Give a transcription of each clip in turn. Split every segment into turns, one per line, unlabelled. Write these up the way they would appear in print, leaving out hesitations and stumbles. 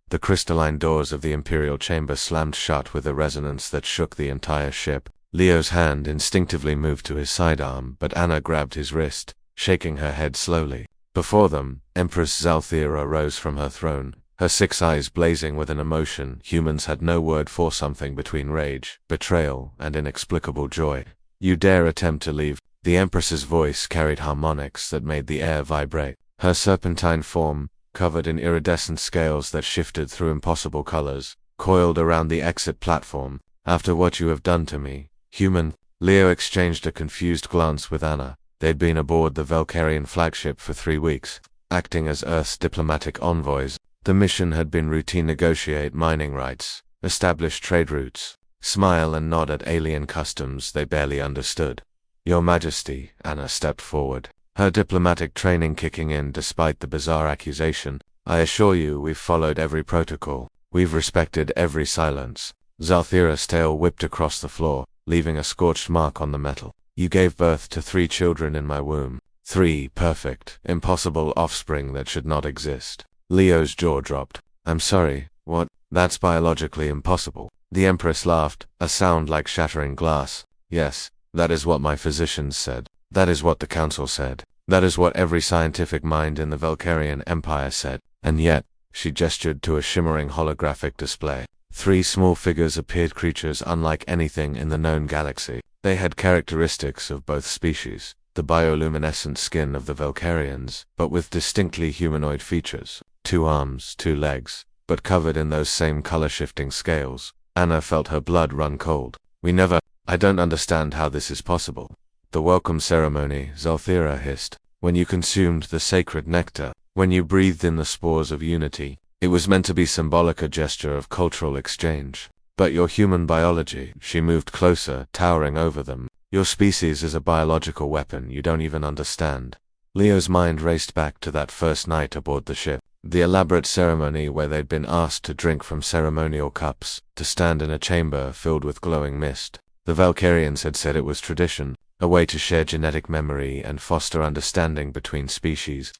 The crystalline doors of the Imperial chamber slammed shut with a resonance that shook the entire ship. Leo's hand instinctively moved to his sidearm, but Anna grabbed his wrist, shaking her head slowly. Before them, Empress Zalthira rose from her throne, her 6 eyes blazing with an emotion humans had no word for, something between rage, betrayal, and inexplicable joy. "You dare attempt to leave?" The Empress's voice carried harmonics that made the air vibrate. Her serpentine form, covered in iridescent scales that shifted through impossible colors, coiled around the exit platform. "After what you have done to me, human?" Leo exchanged a confused glance with Anna. They'd been aboard the Valkyrian flagship for 3 weeks, acting as Earth's diplomatic envoys. The mission had been routine: negotiate mining rights, establish trade routes, smile and nod at alien customs they barely understood. "Your Majesty," Anna stepped forward, her diplomatic training kicking in despite the bizarre accusation. "I assure you we've followed every protocol. We've respected every silence." Zalthira's tail whipped across the floor, leaving a scorched mark on the metal. "You gave birth to 3 children in my womb. 3 perfect, impossible offspring that should not exist." Leo's jaw dropped. "I'm sorry, what? That's biologically impossible." The Empress laughed, a sound like shattering glass. "Yes, that is what my physicians said. That is what the Council said. That is what every scientific mind in the Valkyrian Empire said. And yet," she gestured to a shimmering holographic display. 3 small figures appeared, creatures unlike anything in the known galaxy. They had characteristics of both species, the bioluminescent skin of the Valkyrians, but with distinctly humanoid features. 2 arms, 2 legs, but covered in those same color-shifting scales. Anna felt her blood run cold. I don't understand how this is possible." "The welcome ceremony," Zalthira hissed. "When you consumed the sacred nectar, when you breathed in the spores of unity, it was meant to be symbolic, a gesture of cultural exchange. But your human biology," she moved closer, towering over them, "your species is a biological weapon you don't even understand." Leo's mind raced back to that first night aboard the ship. The elaborate ceremony where they'd been asked to drink from ceremonial cups, to stand in a chamber filled with glowing mist. The Valkyrians had said it was tradition, a way to share genetic memory and foster understanding between species.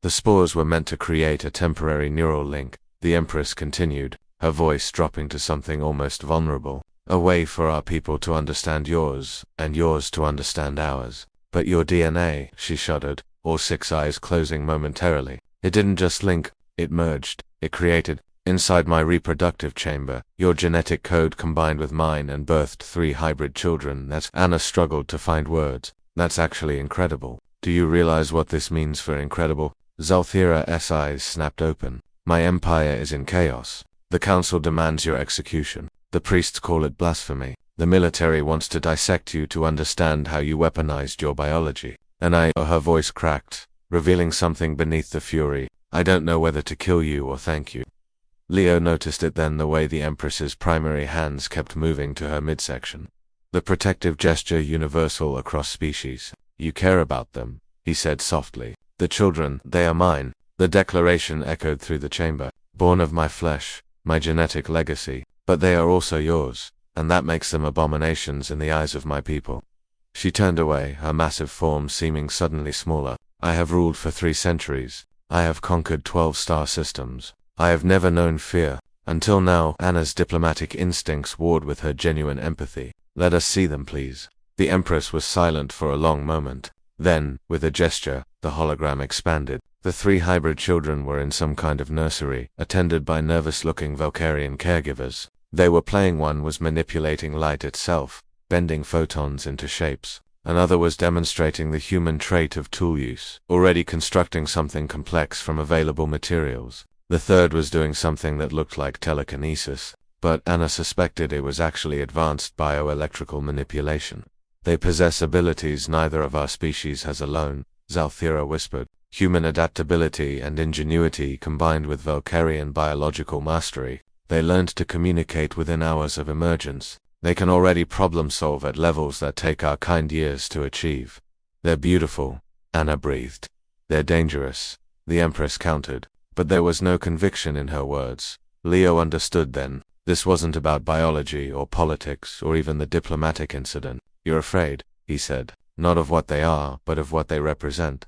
The spores were meant to create a temporary neural link, the Empress continued, her voice dropping to something almost vulnerable. "A way for our people to understand yours, and yours to understand ours. But your DNA," she shuddered, all 6 eyes closing momentarily. "It didn't just link, it merged, it created. Inside my reproductive chamber, your genetic code combined with mine and birthed 3 hybrid children. That's..." Anna struggled to find words. "That's actually incredible. Do you realize what this means for incredible?" Zalthira's eyes snapped open. "My empire is in chaos. The Council demands your execution. The priests call it blasphemy. The military wants to dissect you to understand how you weaponized your biology. And her voice cracked, revealing something beneath the fury. "I don't know whether to kill you or thank you." Leo noticed it then, the way the Empress's primary hands kept moving to her midsection. The protective gesture universal across species. "You care about them," he said softly. "The children, they are mine." The declaration echoed through the chamber. "Born of my flesh, my genetic legacy, but they are also yours, and that makes them abominations in the eyes of my people." She turned away, her massive form seeming suddenly smaller. "I have ruled for 3 centuries. I have conquered 12 star systems. I have never known fear. Until now." Anna's diplomatic instincts warred with her genuine empathy. "Let us see them, please." The Empress was silent for a long moment. Then, with a gesture, the hologram expanded. The 3 hybrid children were in some kind of nursery, attended by nervous-looking Valkyrian caregivers. They were playing. One was manipulating light itself, bending photons into shapes. Another was demonstrating the human trait of tool use, already constructing something complex from available materials. The third was doing something that looked like telekinesis, but Anna suspected it was actually advanced bioelectrical manipulation. "They possess abilities neither of our species has alone," Zalthira whispered. "Human adaptability and ingenuity combined with Valkyrian biological mastery. They learned to communicate within hours of emergence. They can already problem-solve at levels that take our kind years to achieve." "They're beautiful," Anna breathed. "They're dangerous," the Empress countered, but there was no conviction in her words. Leo understood then. This wasn't about biology or politics or even the diplomatic incident. "You're afraid," he said, "not of what they are, but of what they represent."